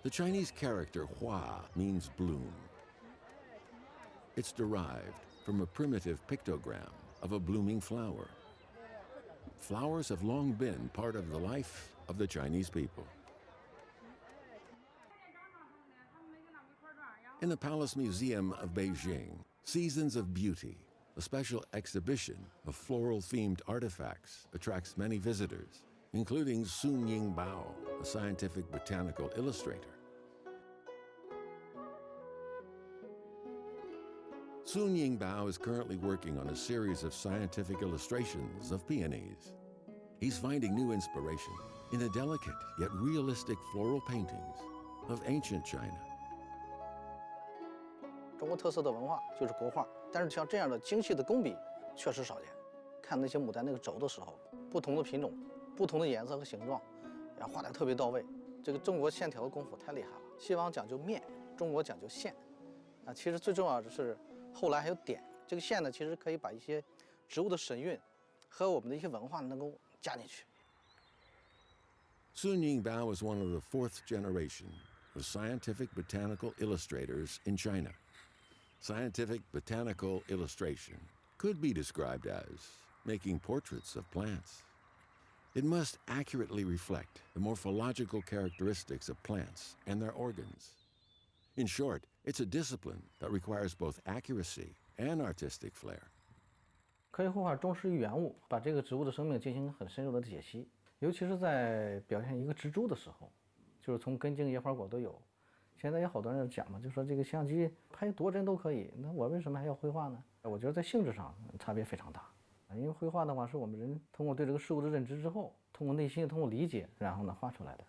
The Chinese character Hua means bloom. It's derived from a primitive pictogram of a blooming flower. Flowers have long been part of the life of the Chinese people. In the Palace Museum of Beijing, Seasons of Beauty, a special exhibition of floral-themed artifacts, attracts many visitors, including Sun Yingbao, a scientific botanical illustrator. Sun Yingbao is currently working on a series of scientific illustrations of peonies. He's finding new inspiration in the delicate yet realistic floral paintings of ancient China. 中国特色的文化就是国画，但是像这样的精细的工笔确实少见。看那些牡丹那个轴的时候，不同的品种、不同的颜色和形状，然后画得特别到位。这个中国线条的功夫太厉害了。西方讲究面，中国讲究线。其實最重要的是後來還有點。這個線呢，其實可以把一些植物的神韻和我們的一些文化能夠加進去。Sun Yingbao is one of the fourth generation of scientific botanical illustrators in China. Scientific botanical illustration could be described as making portraits of plants. It must accurately reflect the morphological characteristics of plants and their organs. In short, it's a discipline that requires both accuracy and artistic flair. 科学绘画重视于原物，把这个植物的生命进行很深入的解析，尤其是在表现一个植株的时候，就是从根茎、叶花果都有。现在有好多人讲嘛，就说这个相机拍多帧都可以，那我为什么还要绘画呢？我觉得在性质上差別非常大，因為繪畫的話是我們人通過對這個事物的認知之後，通過內心、通過理解，然後呢畫出來的。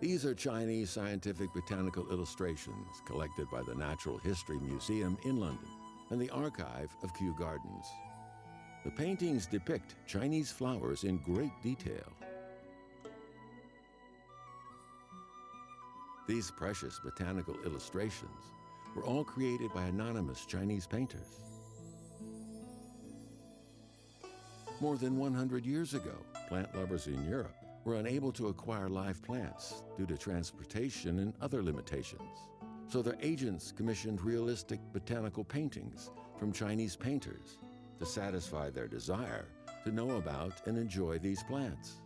These are Chinese scientific botanical illustrations collected by the Natural History Museum in London and the archive of Kew Gardens. The paintings depict Chinese flowers in great detail. These precious botanical illustrations were all created by anonymous Chinese painters. More than 100 years ago, plant lovers in Europe were unable to acquire live plants due to transportation and other limitations. So their agents commissioned realistic botanical paintings from Chinese painters to satisfy their desire to know about and enjoy these plants.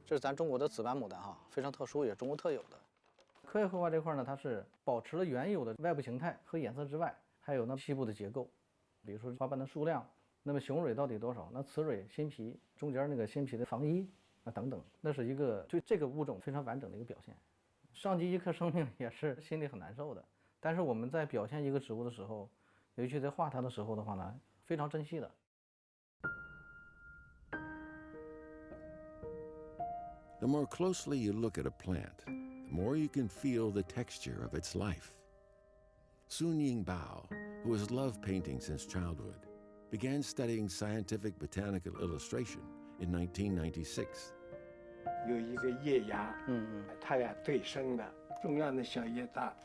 這是咱中國的紫斑牡丹哈，非常特殊，也是中國特有的。科學繪畫這塊呢，它是保持了原有的外部形態和顏色之外，還有呢細部的結構，比如說花瓣的數量，那麼雄蕊到底多少？那雌蕊、新皮中間那個新皮的防衣啊等等，那是一個對這個物種非常完整的一個表現。上及一顆生命也是心裡很難受的，但是我們在表現一個植物的時候，尤其在畫它的時候的話呢，非常珍惜的。The more closely you look at a plant, the more you can feel the texture of its life. Sun Yingbao, who has loved painting since childhood, began studying scientific botanical illustration in 1996. 有一個葉芽，它倆對生的，中央的小葉大，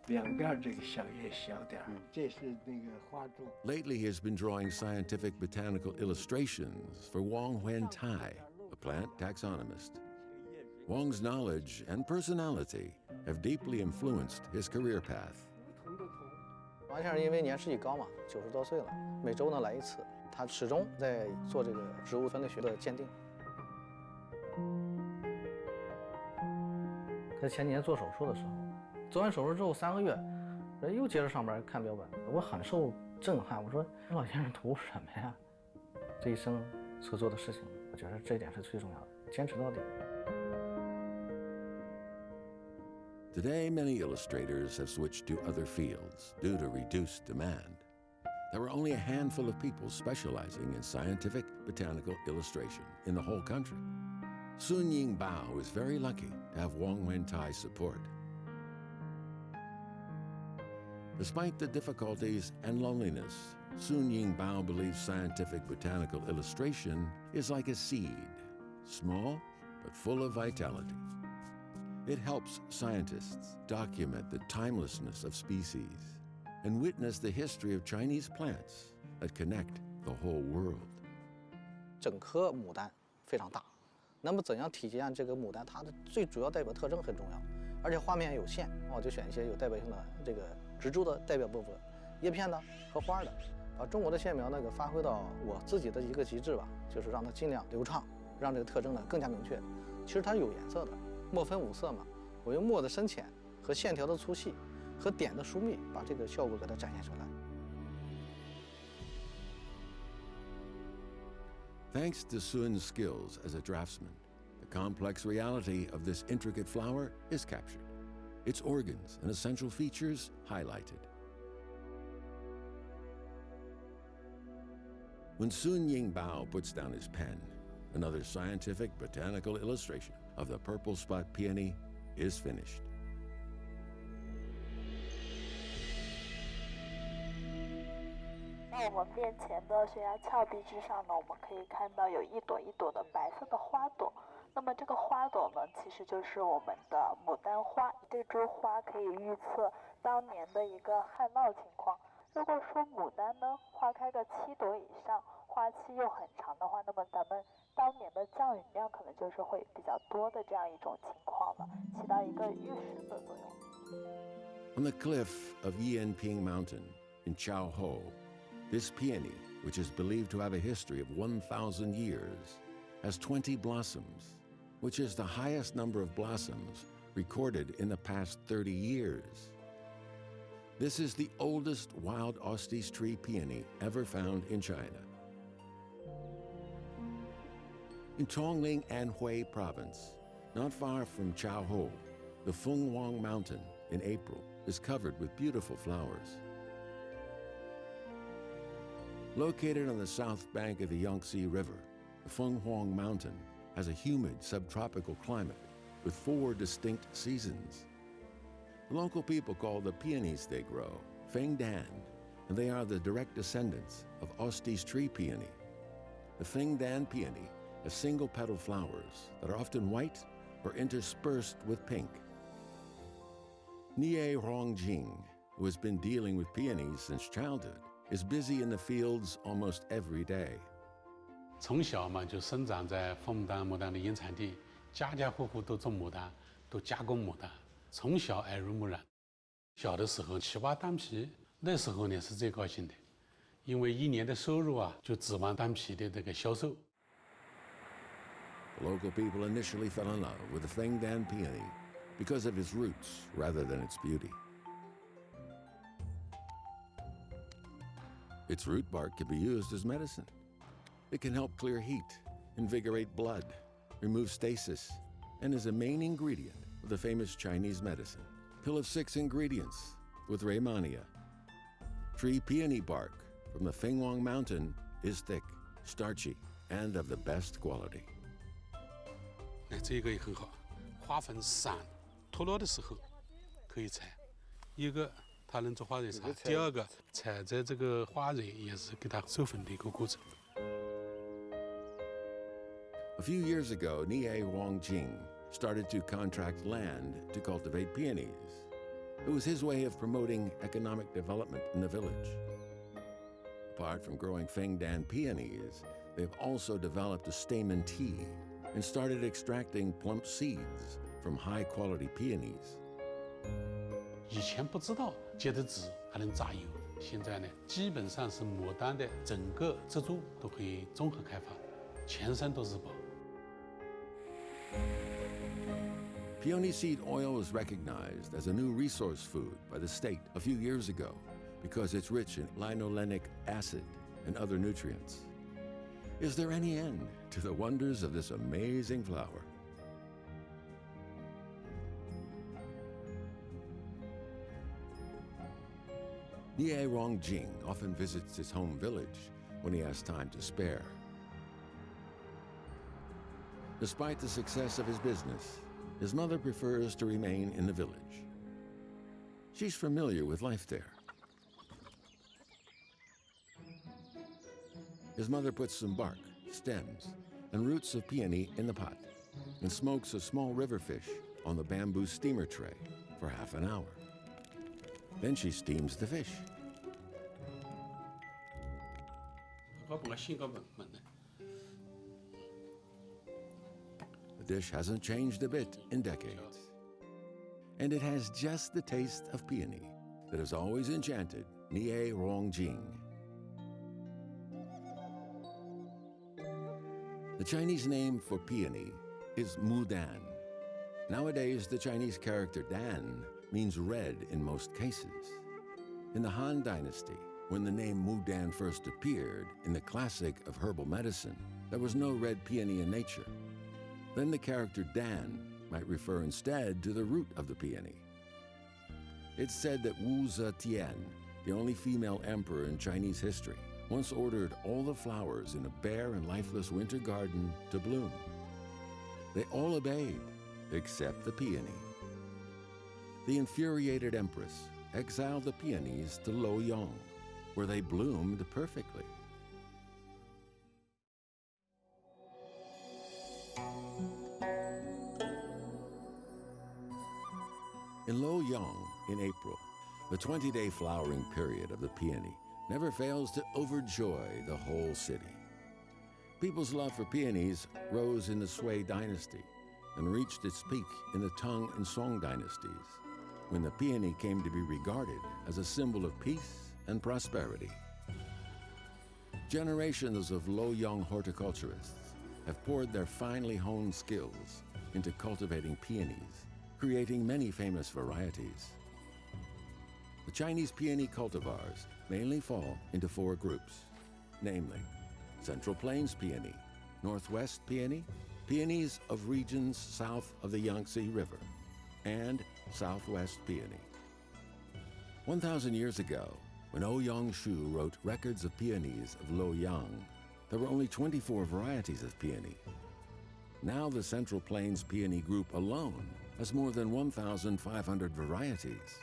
兩邊這個小葉小點，這是那個花種。Lately, he has been drawing scientific botanical illustrations for Wang Huantai, a plant taxonomist. Wang's knowledge and personality have deeply influenced his career path. 王先生因為年事已高嘛，90多歲了，每周呢來一次，他始終在做這個植物分類學的鑑定。他前年做手術的時候，做完手術之後3個月，人又接着上班看標本，我很受震撼。我說老先生圖什麼呀？這一生所做的事情，我覺得這一點是最重要的，堅持到底。Today, many illustrators have switched to other fields due to reduced demand. There were only a handful of people specializing in scientific botanical illustration in the whole country. Sun Yingbao is very lucky to have Wang Huantai's support. Despite the difficulties and loneliness, Sun Yingbao believes scientific botanical illustration is like a seed, small but full of vitality. It helps scientists document the timelessness of species and witness the history of Chinese plants that connect the whole world. 整棵牡丹非常大，那么怎样体现这个牡丹它的最主要代表特征很重要，而且画面有限，我就选一些有代表性的这个植株的代表部分，叶片呢和花的，把中国的线描发挥到我自己的一个极致吧，就是让它尽量流畅，让这个特征呢更加明确。其實它是有顏色的，墨分五色嘛，我用墨的深淺和線條的粗細和點的疏密，把這個效果給它展現出來。Thanks to Sun's skills as a draftsman, the complex reality of this intricate flower is captured, its organs and essential features highlighted. When Sun Yingbao puts down his pen, another scientific botanical illustration of the purple spot peony is finished. 在我们面前的悬崖峭壁之上呢，我们可以看到有一朵一朵的白色的花朵。那么这个花朵呢，其實就是我們的牡丹花。這株花可以預測當年的一個旱澇情況。如果說牡丹呢，花開個7朵以上，花期又很長的話，那麼咱們當年的降雨量可能就是會比較多的這樣一種情況了，起到一個預示的作用。On the cliff of Yianping Mountain in Chaohou, this peony, which is believed to have a history of 1,000 years, has 20 blossoms, which is the highest number of blossoms recorded in the past 30 years. This is the oldest wild Ostis tree peony ever found in China. In Tongling Anhui Province, not far from Chaohou, the Fenghuang Mountain in April is covered with beautiful flowers. Located on the south bank of the Yangtze River, the Fenghuang Mountain has a humid subtropical climate with 4 distinct seasons. The local people call the peonies they grow Fengdan, and they are the direct descendants of Ostis tree peony. The Fengdan peony has single-petal flowers that are often white or interspersed with pink. Nie Rongjing, who has been dealing with peonies since childhood, is busy in the fields almost every day. 從小嘛就生長在鳳丹牡丹的原產地，家家戶戶都種牡丹，都加工牡丹，從小耳濡目染。小的時候7、8單皮，那時候呢是最高興的，因為1年的收入啊就指望單皮的這個銷售。The local people initially fell in love with the Fengdan peony because of its roots rather than its beauty. Its root bark can be used as medicine. It can help clear heat, invigorate blood, remove stasis, and is a main ingredient of the famous Chinese medicine, pill of 6 ingredients with Rehmannia. Tree peony bark from the Fenghuang Mountain is thick, starchy, and of the best quality. 这個也很好，花粉散脫落的時候可以採。一個它能做花蕊茶，第二個採摘這個花蕊也是給它授粉的一個過程。A few years ago, Nie Rongjing started to contract land to cultivate peonies. It was his way of promoting economic development in the village. Apart from growing Fengdan peonies, they've also developed a stamen tea and started extracting plump seeds from high-quality peonies. 以前不知道结的籽還能榨油，現在呢，基本上是牡丹的整個植株都可以綜合開發，全身都是寶。Peony seed oil was recognized as a new resource food by the state a few years ago because it's rich in linolenic acid and other nutrients. Is there any end to the wonders of this amazing flower? Nie Rongjing often visits his home village when he has time to spare. Despite the success of his business, his mother prefers to remain in the village. She's familiar with life there. His mother puts some bark, stems, and roots of peony in the pot and smokes a small river fish on the bamboo steamer tray for half an hour. Then she steams the fish. The dish hasn't changed a bit in decades. And it has just the taste of peony that has always enchanted Nie Rongjing. The Chinese name for peony is Mudan. Nowadays, the Chinese character Dan means red in most cases. In the Han Dynasty, when the name Mudan first appeared in the classic of herbal medicine, there was no red peony in nature. Then the character Dan might refer instead to the root of the peony. It's said that Wu Zetian, the only female emperor in Chinese history, once ordered all the flowers in a bare and lifeless winter garden to bloom. They all obeyed, except the peony. The infuriated empress exiled the peonies to Luoyang, where they bloomed perfectly. In Luoyang, in April, the 20-day flowering period of the peony never fails to overjoy the whole city. People's love for peonies rose in the Sui dynasty and reached its peak in the Tang and Song dynasties, when the peony came to be regarded as a symbol of peace and prosperity. Generations of Luoyang horticulturists have poured their finely honed skills into cultivating peonies, creating many famous varieties. The Chinese peony cultivars mainly fall into 4 groups, namely Central Plains peony, Northwest peony, peonies of regions south of the Yangtze River, and Southwest peony. 1,000 years ago, when Ouyang Shu wrote records of peonies of Luoyang, there were only 24 varieties of peony. Now the Central Plains peony group alone has more than 1,500 varieties.